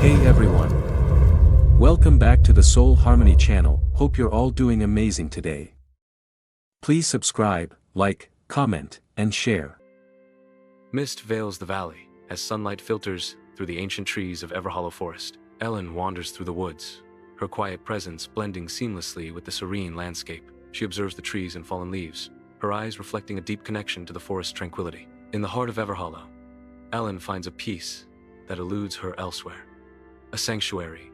Hey everyone! Welcome back to the Soul Harmony channel. Hope you're all doing amazing today. Please subscribe, like, comment, and share. Mist veils the valley as sunlight filters through the ancient trees of Everhollow Forest. Ellen wanders through the woods, her quiet presence blending seamlessly with the serene landscape. She observes the trees and fallen leaves, her eyes reflecting a deep connection to the forest's tranquility. In the heart of Everhollow, Ellen finds a peace that eludes her elsewhere. A sanctuary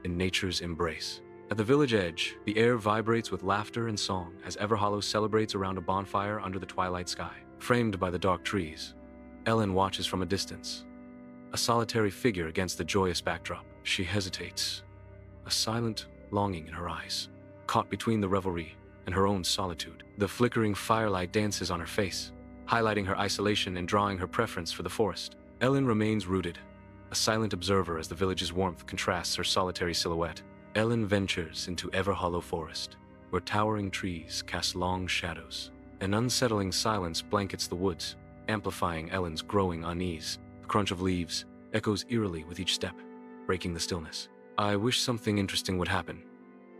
in nature's embrace. At the village edge, the air vibrates with laughter and song as Everhollow celebrates around a bonfire under the twilight sky. Framed by the dark trees, Ellen watches from a distance, a solitary figure against the joyous backdrop. She hesitates, a silent longing in her eyes, caught between the revelry and her own solitude. The flickering firelight dances on her face, highlighting her isolation and drawing her preference for the forest. Ellen remains rooted, a silent observer as the village's warmth contrasts her solitary silhouette. Ellen ventures into Everhollow Forest, where towering trees cast long shadows. An unsettling silence blankets the woods, amplifying Ellen's growing unease. The crunch of leaves echoes eerily with each step, breaking the stillness. "I wish something interesting would happen,"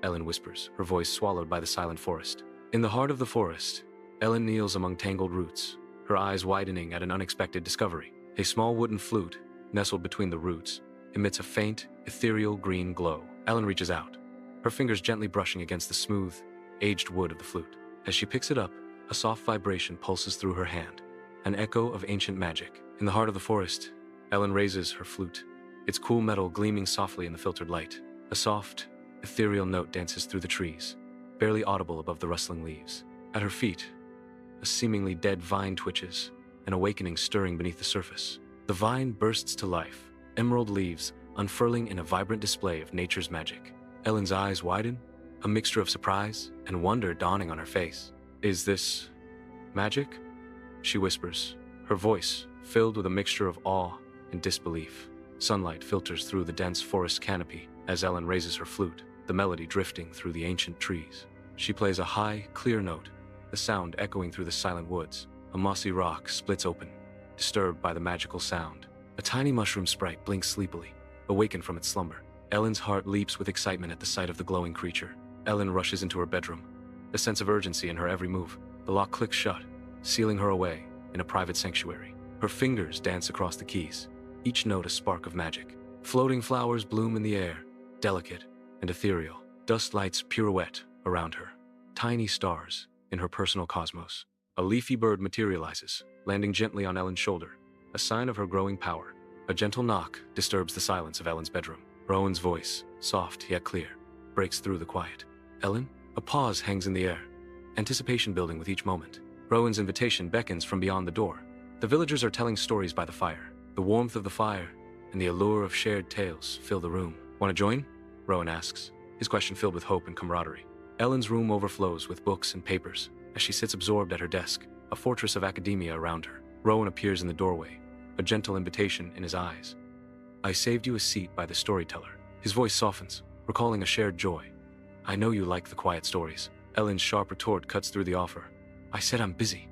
Ellen whispers, her voice swallowed by the silent forest. In the heart of the forest, Ellen kneels among tangled roots, her eyes widening at an unexpected discovery. A small wooden flute, nestled between the roots, emits a faint, ethereal green glow. Ellen reaches out, her fingers gently brushing against the smooth, aged wood of the flute. As she picks it up, a soft vibration pulses through her hand, an echo of ancient magic. In the heart of the forest, Ellen raises her flute, its cool metal gleaming softly in the filtered light. A soft, ethereal note dances through the trees, barely audible above the rustling leaves. At her feet, a seemingly dead vine twitches, an awakening stirring beneath the surface. The vine bursts to life, emerald leaves unfurling in a vibrant display of nature's magic. Ellen's eyes widen, a mixture of surprise and wonder dawning on her face. "Is this magic?" she whispers, her voice filled with a mixture of awe and disbelief. Sunlight filters through the dense forest canopy as Ellen raises her flute, the melody drifting through the ancient trees. She plays a high, clear note, the sound echoing through the silent woods. A mossy rock splits open, disturbed by the magical sound. A tiny mushroom sprite blinks sleepily, awakened from its slumber. Ellen's heart leaps with excitement at the sight of the glowing creature. Ellen rushes into her bedroom, a sense of urgency in her every move. The lock clicks shut, sealing her away in a private sanctuary. Her fingers dance across the keys, each note a spark of magic. Floating flowers bloom in the air, delicate and ethereal. Dust lights pirouette around her, tiny stars in her personal cosmos. A leafy bird materializes, landing gently on Ellen's shoulder, a sign of her growing power. A gentle knock disturbs the silence of Ellen's bedroom. Rowan's voice, soft yet clear, breaks through the quiet. "Ellen?" A pause hangs in the air, anticipation building with each moment. Rowan's invitation beckons from beyond the door. The villagers are telling stories by the fire. The warmth of the fire and the allure of shared tales fill the room. "Want to join?" Rowan asks, his question filled with hope and camaraderie. Ellen's room overflows with books and papers as she sits absorbed at her desk, a fortress of academia around her. Rowan appears in the doorway, a gentle invitation in his eyes. "I saved you a seat by the storyteller." His voice softens, recalling a shared joy. "I know you like the quiet stories." Ellen's sharp retort cuts through the offer. "I said I'm busy."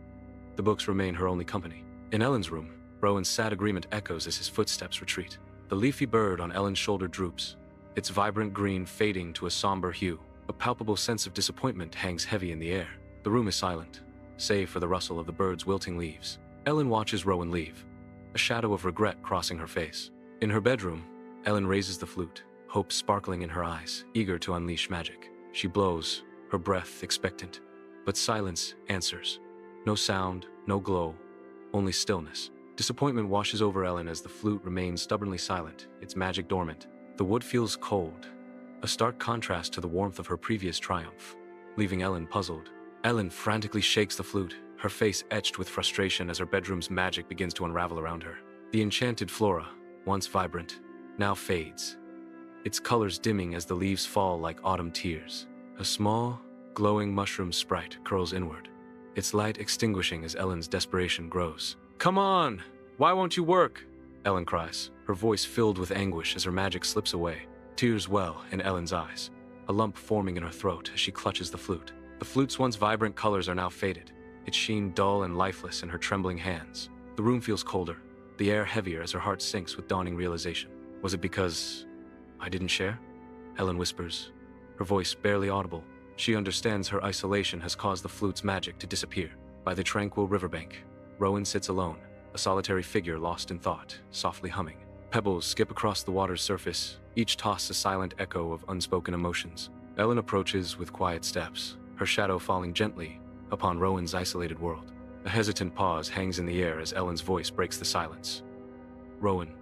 The books remain her only company. In Ellen's room, Rowan's sad agreement echoes as his footsteps retreat. The leafy bird on Ellen's shoulder droops, its vibrant green fading to a somber hue. A palpable sense of disappointment hangs heavy in the air. The room is silent, save for the rustle of the bird's wilting leaves. Ellen watches Rowan leave, a shadow of regret crossing her face. In her bedroom, Ellen raises the flute, hope sparkling in her eyes, eager to unleash magic. She blows, her breath expectant, but silence answers. No sound, no glow, only stillness. Disappointment washes over Ellen as the flute remains stubbornly silent, its magic dormant. The wood feels cold, a stark contrast to the warmth of her previous triumph, leaving Ellen puzzled. Ellen frantically shakes the flute, her face etched with frustration as her bedroom's magic begins to unravel around her. The enchanted flora, once vibrant, now fades, its colors dimming as the leaves fall like autumn tears. A small, glowing mushroom sprite curls inward, its light extinguishing as Ellen's desperation grows. "Come on! Why won't you work?" Ellen cries, her voice filled with anguish as her magic slips away. Tears well in Ellen's eyes, a lump forming in her throat as she clutches the flute. The flute's once vibrant colors are now faded, its sheen dull and lifeless in her trembling hands. The room feels colder, the air heavier as her heart sinks with dawning realization. Was it because I didn't share? Ellen whispers, her voice barely audible. She understands her isolation has caused the flute's magic to disappear. By the tranquil riverbank, Rowan sits alone, a solitary figure lost in thought, softly humming. Pebbles skip across the water's surface, each toss a silent echo of unspoken emotions. Ellen approaches with quiet steps, her shadow falling gently upon Rowan's isolated world. A hesitant pause hangs in the air as Ellen's voice breaks the silence. Rowan,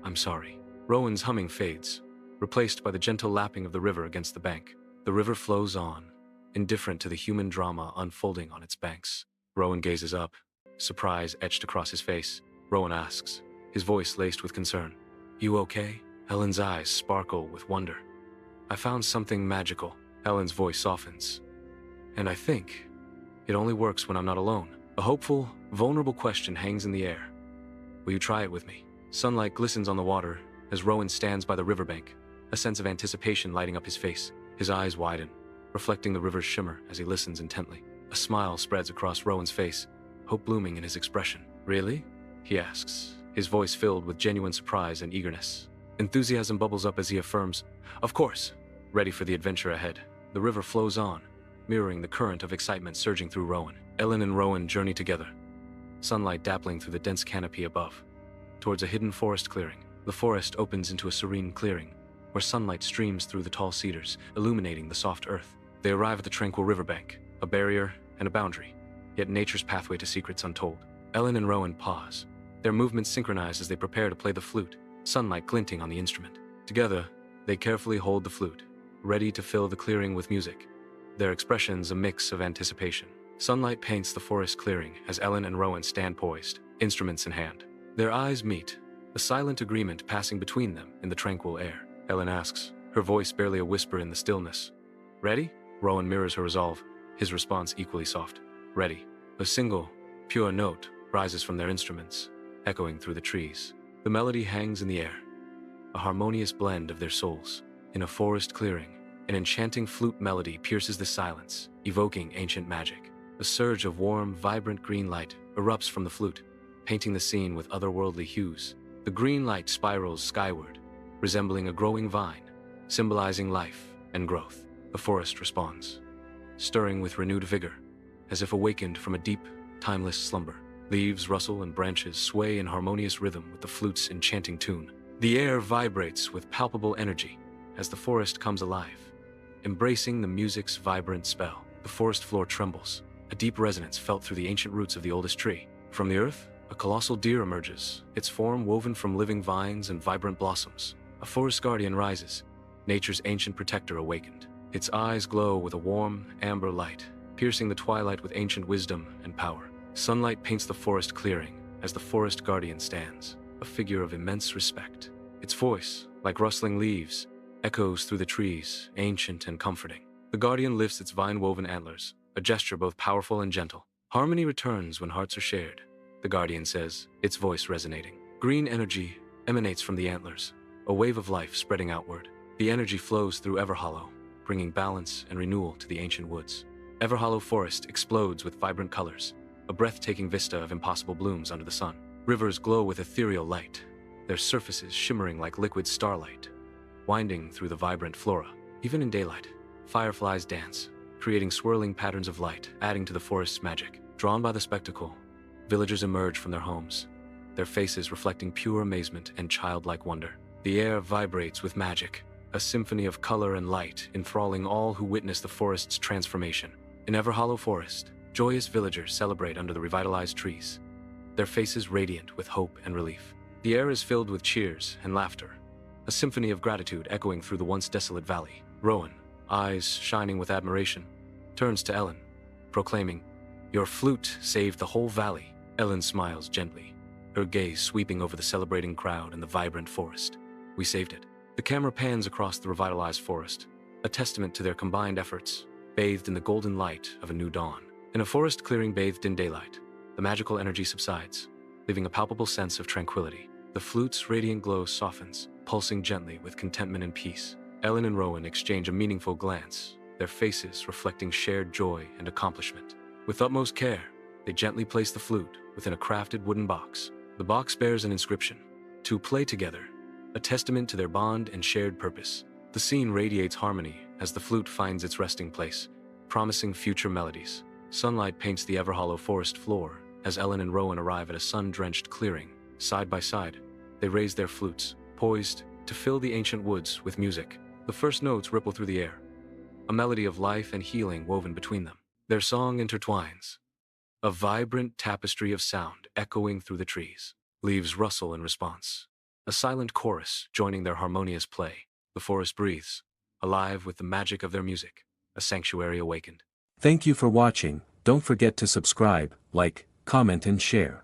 I'm sorry. Rowan's humming fades, replaced by the gentle lapping of the river against the bank. The river flows on, indifferent to the human drama unfolding on its banks. Rowan gazes up, surprise etched across his face. Rowan asks, his voice laced with concern, "You okay?" Ellen's eyes sparkle with wonder. "I found something magical." Ellen's voice softens. "And I think it only works when I'm not alone." A hopeful, vulnerable question hangs in the air. "Will you try it with me?" Sunlight glistens on the water as Rowan stands by the riverbank, a sense of anticipation lighting up his face. His eyes widen, reflecting the river's shimmer as he listens intently. A smile spreads across Rowan's face, hope blooming in his expression. "Really?" he asks, his voice filled with genuine surprise and eagerness. Enthusiasm bubbles up as he affirms, "Of course." Ready for the adventure ahead, the river flows on, mirroring the current of excitement surging through Rowan. Ellen and Rowan journey together, sunlight dappling through the dense canopy above, towards a hidden forest clearing. The forest opens into a serene clearing, where sunlight streams through the tall cedars, illuminating the soft earth. They arrive at the tranquil riverbank, a barrier and a boundary, yet nature's pathway to secrets untold. Ellen and Rowan pause, their movements synchronized as they prepare to play the flute, sunlight glinting on the instrument. Together, they carefully hold the flute, ready to fill the clearing with music, their expressions a mix of anticipation. Sunlight paints the forest clearing as Ellen and Rowan stand poised, instruments in hand. Their eyes meet, a silent agreement passing between them in the tranquil air. Ellen asks, her voice barely a whisper in the stillness, "Ready?" Rowan mirrors her resolve, his response equally soft. "Ready." A single, pure note rises from their instruments, echoing through the trees. The melody hangs in the air, a harmonious blend of their souls. In a forest clearing, an enchanting flute melody pierces the silence, evoking ancient magic. A surge of warm, vibrant green light erupts from the flute, painting the scene with otherworldly hues. The green light spirals skyward, resembling a growing vine, symbolizing life and growth. The forest responds, stirring with renewed vigor, as if awakened from a deep, timeless slumber. Leaves rustle and branches sway in harmonious rhythm with the flute's enchanting tune. The air vibrates with palpable energy as the forest comes alive, embracing the music's vibrant spell. The forest floor trembles, a deep resonance felt through the ancient roots of the oldest tree. From the earth, a colossal deer emerges, its form woven from living vines and vibrant blossoms. A forest guardian rises, nature's ancient protector awakened. Its eyes glow with a warm, amber light, piercing the twilight with ancient wisdom and power. Sunlight paints the forest clearing as the forest guardian stands, a figure of immense respect. Its voice, like rustling leaves, echoes through the trees, ancient and comforting. The guardian lifts its vine-woven antlers, a gesture both powerful and gentle. Harmony returns when hearts are shared, the guardian says, its voice resonating. Green energy emanates from the antlers, a wave of life spreading outward. The energy flows through Everhollow, bringing balance and renewal to the ancient woods. Everhollow Forest explodes with vibrant colors, a breathtaking vista of impossible blooms under the sun. Rivers glow with ethereal light, their surfaces shimmering like liquid starlight, winding through the vibrant flora. Even in daylight, fireflies dance, creating swirling patterns of light, adding to the forest's magic. Drawn by the spectacle, villagers emerge from their homes, their faces reflecting pure amazement and childlike wonder. The air vibrates with magic, a symphony of color and light enthralling all who witness the forest's transformation. In Everhollow Forest, joyous villagers celebrate under the revitalized trees, their faces radiant with hope and relief. The air is filled with cheers and laughter, a symphony of gratitude echoing through the once desolate valley. Rowan, eyes shining with admiration, turns to Ellen, proclaiming, "Your flute saved the whole valley." Ellen smiles gently, her gaze sweeping over the celebrating crowd and the vibrant forest. "We saved it." The camera pans across the revitalized forest, a testament to their combined efforts, bathed in the golden light of a new dawn. In a forest clearing bathed in daylight, the magical energy subsides, leaving a palpable sense of tranquility. The flute's radiant glow softens, pulsing gently with contentment and peace. Ellen and Rowan exchange a meaningful glance, their faces reflecting shared joy and accomplishment. With utmost care, they gently place the flute within a crafted wooden box. The box bears an inscription, "To play together, a testament to their bond and shared purpose. The scene radiates harmony as the flute finds its resting place, promising future melodies. Sunlight paints the Everhollow forest floor as Ellen and Rowan arrive at a sun-drenched clearing. Side by side, they raise their flutes, poised to fill the ancient woods with music. The first notes ripple through the air, a melody of life and healing woven between them. Their song intertwines, a vibrant tapestry of sound echoing through the trees. Leaves rustle in response, a silent chorus joining their harmonious play. The forest breathes, alive with the magic of their music, a sanctuary awakened. Thank you for watching. Don't forget to subscribe, like, comment and share.